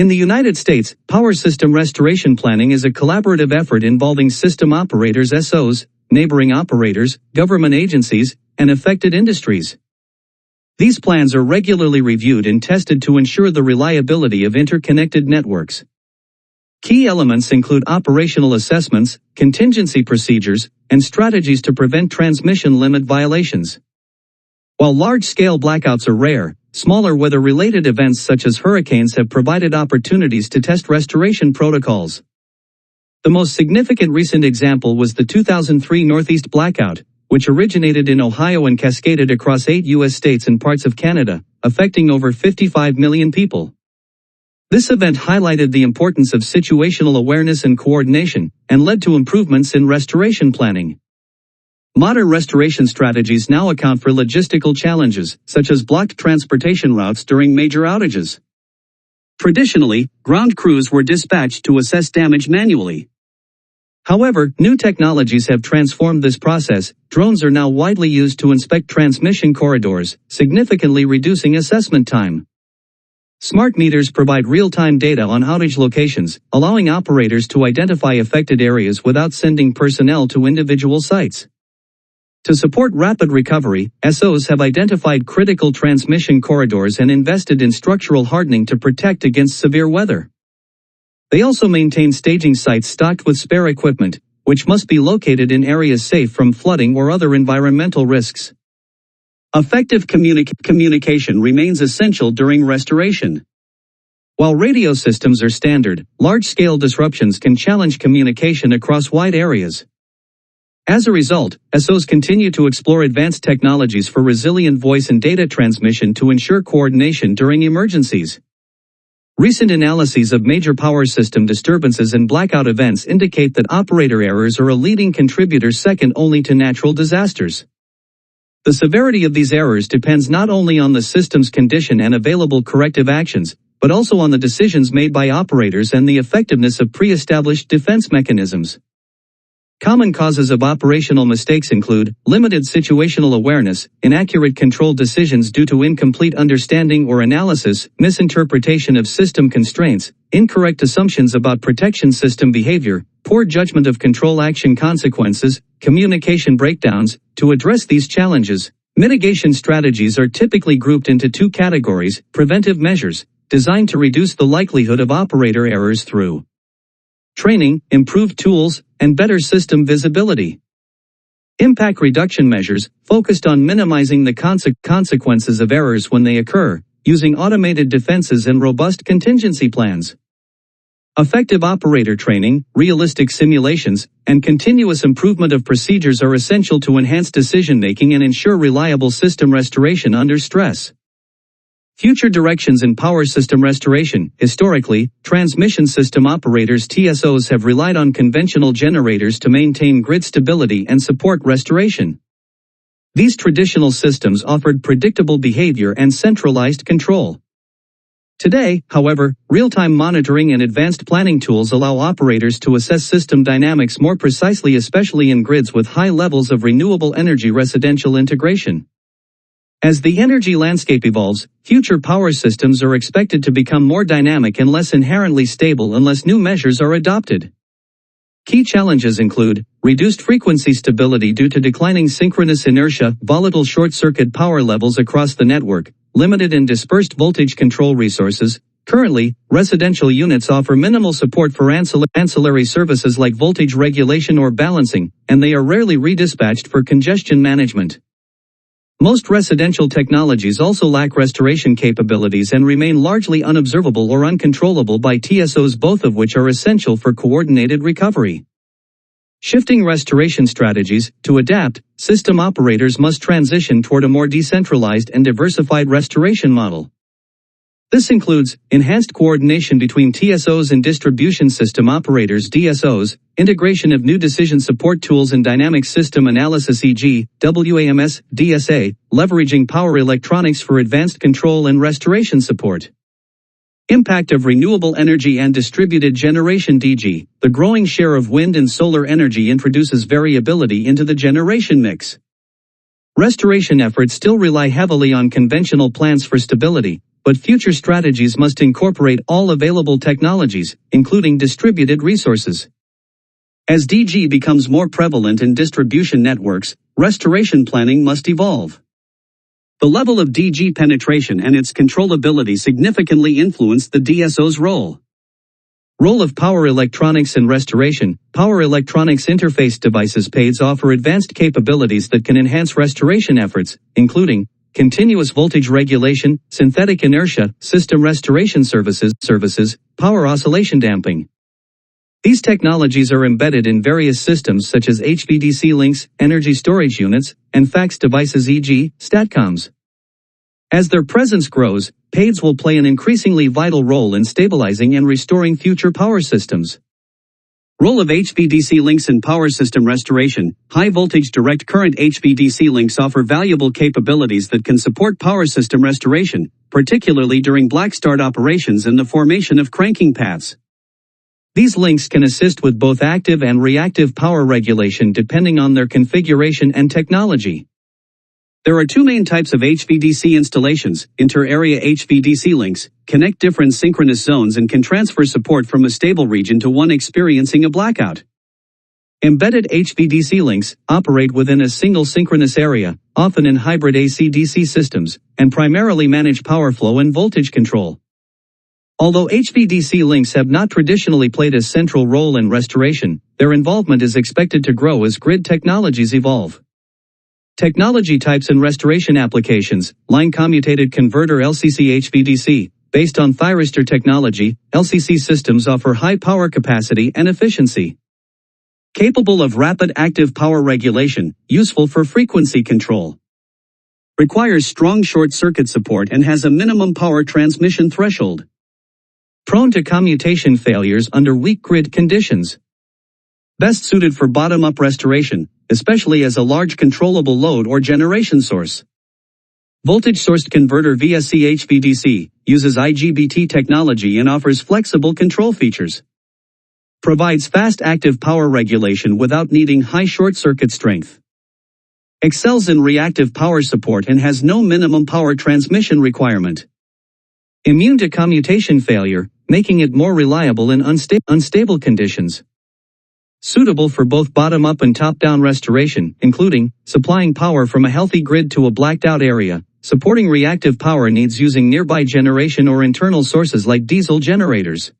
In the United States, power system restoration planning is a collaborative effort involving system operators (SOs), neighboring operators, government agencies, and affected industries. These plans are regularly reviewed and tested to ensure the reliability of interconnected networks. Key elements include operational assessments, contingency procedures, and strategies to prevent transmission limit violations. While large-scale blackouts are rare, smaller weather-related events such as hurricanes have provided opportunities to test restoration protocols. The most significant recent example was the 2003 Northeast blackout, which originated in Ohio and cascaded across 8 U.S. states and parts of Canada, affecting over 55 million people. This event highlighted the importance of situational awareness and coordination, and led to improvements in restoration planning. Modern restoration strategies now account for logistical challenges, such as blocked transportation routes during major outages. Traditionally, ground crews were dispatched to assess damage manually. However, new technologies have transformed this process. Drones are now widely used to inspect transmission corridors, significantly reducing assessment time. Smart meters provide real-time data on outage locations, allowing operators to identify affected areas without sending personnel to individual sites. To support rapid recovery, SOs have identified critical transmission corridors and invested in structural hardening to protect against severe weather. They also maintain staging sites stocked with spare equipment, which must be located in areas safe from flooding or other environmental risks. Effective communication remains essential during restoration. While radio systems are standard, large-scale disruptions can challenge communication across wide areas. As a result, SOs continue to explore advanced technologies for resilient voice and data transmission to ensure coordination during emergencies. Recent analyses of major power system disturbances and blackout events indicate that operator errors are a leading contributor second only to natural disasters. The severity of these errors depends not only on the system's condition and available corrective actions, but also on the decisions made by operators and the effectiveness of pre-established defense mechanisms. Common causes of operational mistakes include limited situational awareness, inaccurate control decisions due to incomplete understanding or analysis, misinterpretation of system constraints, incorrect assumptions about protection system behavior, poor judgment of control action consequences, communication breakdowns. To address these challenges, mitigation strategies are typically grouped into two categories: preventive measures, designed to reduce the likelihood of operator errors through training, improved tools, and better system visibility. Impact reduction measures, focused on minimizing the consequences of errors when they occur, using automated defenses and robust contingency plans. Effective operator training, realistic simulations, and continuous improvement of procedures are essential to enhance decision-making and ensure reliable system restoration under stress. Future directions in power system restoration. Historically, transmission system operators (TSOs) have relied on conventional generators to maintain grid stability and support restoration. These traditional systems offered predictable behavior and centralized control. Today, however, real-time monitoring and advanced planning tools allow operators to assess system dynamics more precisely, especially in grids with high levels of renewable energy residential integration. As the energy landscape evolves, future power systems are expected to become more dynamic and less inherently stable unless new measures are adopted. Key challenges include reduced frequency stability due to declining synchronous inertia, volatile short-circuit power levels across the network, limited and dispersed voltage control resources. Currently, residential units offer minimal support for ancillary services like voltage regulation or balancing, and they are rarely redispatched for congestion management. Most residential technologies also lack restoration capabilities and remain largely unobservable or uncontrollable by TSOs, both of which are essential for coordinated recovery. Shifting restoration strategies. To adapt, system operators must transition toward a more decentralized and diversified restoration model. This includes enhanced coordination between TSOs and distribution system operators (DSOs), integration of new decision support tools and dynamic system analysis e.g., WAMS, DSA, leveraging power electronics for advanced control and restoration support. Impact of renewable energy and distributed generation DG. The growing share of wind and solar energy introduces variability into the generation mix. Restoration efforts still rely heavily on conventional plants for stability, but future strategies must incorporate all available technologies, including distributed resources. As DG becomes more prevalent in distribution networks, restoration planning must evolve. The level of DG penetration and its controllability significantly influence the DSO's role. Role of power electronics in restoration. Power electronics interface devices PADs offer advanced capabilities that can enhance restoration efforts, including continuous voltage regulation, synthetic inertia, system restoration services, power oscillation damping. These technologies are embedded in various systems such as HVDC links, energy storage units, and fax devices, e.g., STATCOMs. As their presence grows, PADs will play an increasingly vital role in stabilizing and restoring future power systems. Role of HVDC links in power system restoration. High-voltage direct current HVDC links offer valuable capabilities that can support power system restoration, particularly during black start operations and the formation of cranking paths. These links can assist with both active and reactive power regulation depending on their configuration and technology. There are two main types of HVDC installations. Inter-area HVDC links connect different synchronous zones and can transfer support from a stable region to one experiencing a blackout. Embedded HVDC links operate within a single synchronous area, often in hybrid AC-DC systems, and primarily manage power flow and voltage control. Although HVDC links have not traditionally played a central role in restoration, their involvement is expected to grow as grid technologies evolve. Technology types and restoration applications. Line commutated converter LCC HVDC. Based on thyristor technology, LCC systems offer high power capacity and efficiency. Capable of rapid active power regulation, useful for frequency control. Requires strong short circuit support and has a minimum power transmission threshold. Prone to commutation failures under weak grid conditions. Best suited for bottom-up restoration, especially as a large controllable load or generation source. Voltage-sourced converter VSC HVDC uses IGBT technology and offers flexible control features. Provides fast active power regulation without needing high short-circuit strength. Excels in reactive power support and has no minimum power transmission requirement. Immune to commutation failure, making it more reliable in unstable conditions. Suitable for both bottom-up and top-down restoration, including supplying power from a healthy grid to a blacked-out area, supporting reactive power needs using nearby generation or internal sources like diesel generators.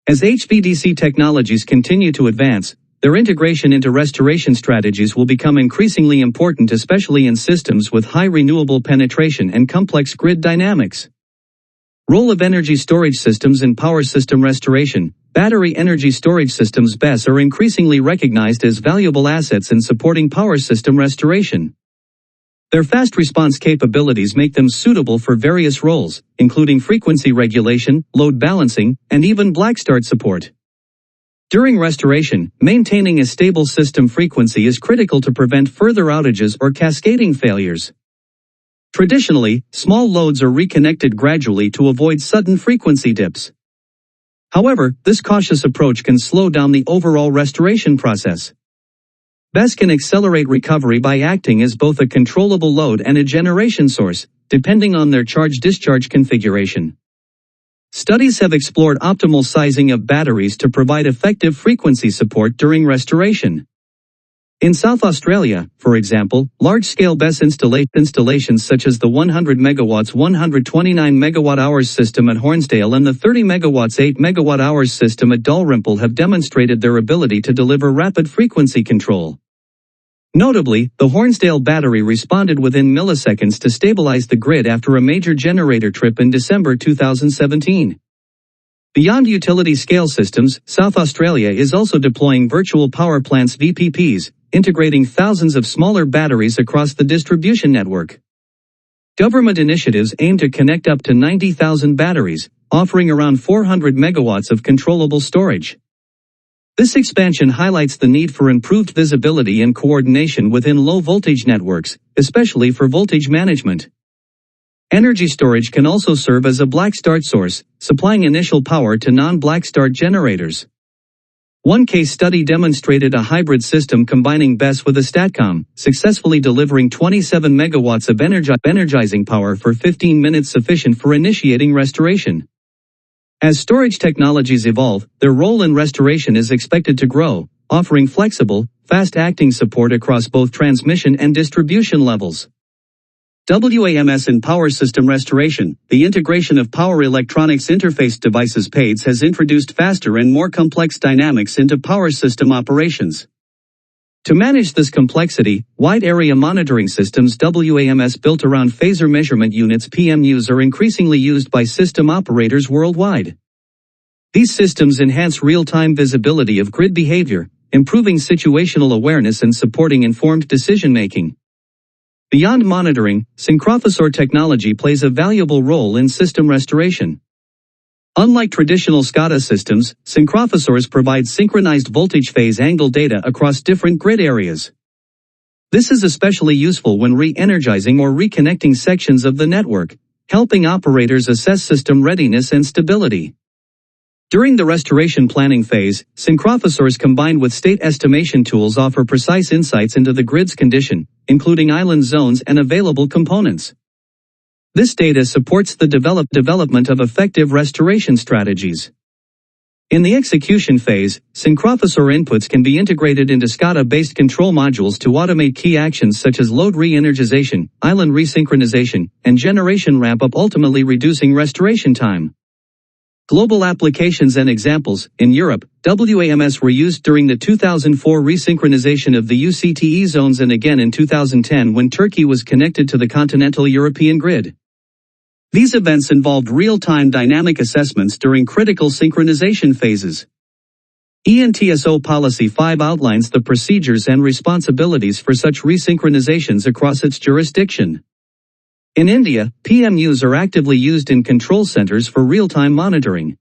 As HVDC technologies continue to advance, their integration into restoration strategies will become increasingly important, especially in systems with high renewable penetration and complex grid dynamics. Role of energy storage systems in power system restoration. Battery energy storage systems (BESS) are increasingly recognized as valuable assets in supporting power system restoration. Their fast response capabilities make them suitable for various roles, including frequency regulation, load balancing, and even black start support. During restoration, maintaining a stable system frequency is critical to prevent further outages or cascading failures. Traditionally, small loads are reconnected gradually to avoid sudden frequency dips. However, this cautious approach can slow down the overall restoration process. BESS can accelerate recovery by acting as both a controllable load and a generation source, depending on their charge-discharge configuration. Studies have explored optimal sizing of batteries to provide effective frequency support during restoration. In South Australia, for example, large-scale BESS installations such as the 100 MW 129 MWh system at Hornsdale and the 30 MW 8 MWh system at Dalrymple have demonstrated their ability to deliver rapid frequency control. Notably, the Hornsdale battery responded within milliseconds to stabilize the grid after a major generator trip in December 2017. Beyond utility-scale systems, South Australia is also deploying virtual power plants (VPPs), integrating thousands of smaller batteries across the distribution network. Government initiatives aim to connect up to 90,000 batteries, offering around 400 megawatts of controllable storage. This expansion highlights the need for improved visibility and coordination within low-voltage networks, especially for voltage management. Energy storage can also serve as a black start source, supplying initial power to non-black start generators. One case study demonstrated a hybrid system combining BESS with a STATCOM, successfully delivering 27 megawatts of energizing power for 15 minutes, sufficient for initiating restoration. As storage technologies evolve, their role in restoration is expected to grow, offering flexible, fast-acting support across both transmission and distribution levels. WAMS in power system restoration. The integration of power electronics interface devices (PADEs) has introduced faster and more complex dynamics into power system operations. To manage this complexity, wide area monitoring systems (WAMS) built around phasor measurement units (PMUs) are increasingly used by system operators worldwide. These systems enhance real-time visibility of grid behavior, improving situational awareness and supporting informed decision-making. Beyond monitoring, synchrophasor technology plays a valuable role in system restoration. Unlike traditional SCADA systems, synchrophasors provide synchronized voltage phase angle data across different grid areas. This is especially useful when re-energizing or reconnecting sections of the network, helping operators assess system readiness and stability. During the restoration planning phase, synchrophasors combined with state estimation tools offer precise insights into the grid's condition, including island zones and available components. This data supports the development of effective restoration strategies. In the execution phase, synchrophasor inputs can be integrated into SCADA-based control modules to automate key actions such as load re-energization, island resynchronization, and generation ramp-up, ultimately reducing restoration time. Global applications and examples. In Europe, WAMS were used during the 2004 resynchronization of the UCTE zones and again in 2010 when Turkey was connected to the continental European grid. These events involved real-time dynamic assessments during critical synchronization phases. ENTSO Policy 5 outlines the procedures and responsibilities for such resynchronizations across its jurisdiction. In India, PMUs are actively used in control centers for real-time monitoring.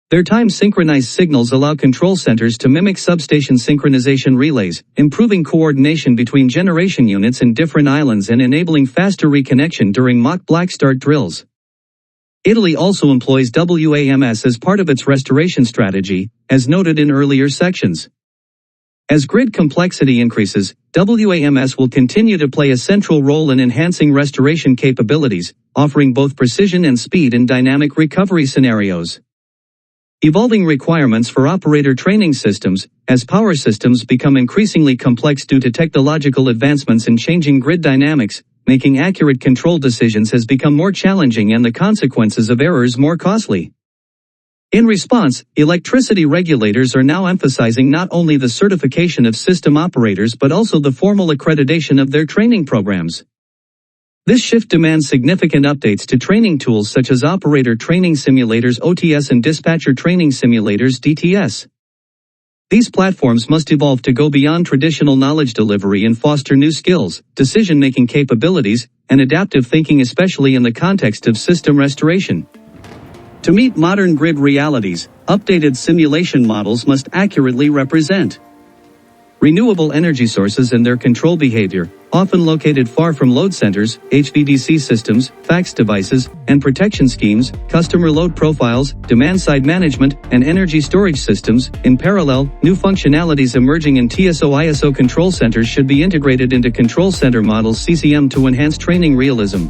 Their time-synchronized signals allow control centers to mimic substation synchronization relays, improving coordination between generation units in different islands and enabling faster reconnection during mock black start drills. Italy also employs WAMS as part of its restoration strategy, as noted in earlier sections. As grid complexity increases, WAMS will continue to play a central role in enhancing restoration capabilities, offering both precision and speed in dynamic recovery scenarios. Evolving requirements for operator training systems. As power systems become increasingly complex due to technological advancements and changing grid dynamics, making accurate control decisions has become more challenging and the consequences of errors more costly. In response, electricity regulators are now emphasizing not only the certification of system operators but also the formal accreditation of their training programs. This shift demands significant updates to training tools such as operator training simulators (OTS) and dispatcher training simulators (DTS). These platforms must evolve to go beyond traditional knowledge delivery and foster new skills, decision-making capabilities, and adaptive thinking, especially in the context of system restoration. To meet modern grid realities, updated simulation models must accurately represent renewable energy sources and their control behavior, often located far from load centers, HVDC systems, fax devices, and protection schemes, customer load profiles, demand-side management, and energy storage systems. In parallel, new functionalities emerging in TSO/ISO control centers should be integrated into control center models (CCM) to enhance training realism.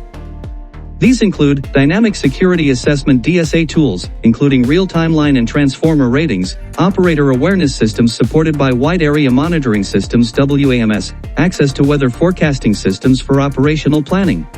These include dynamic security assessment (DSA) tools, including real-time line and transformer ratings, operator awareness systems supported by wide area monitoring systems (WAMS), access to weather forecasting systems for operational planning.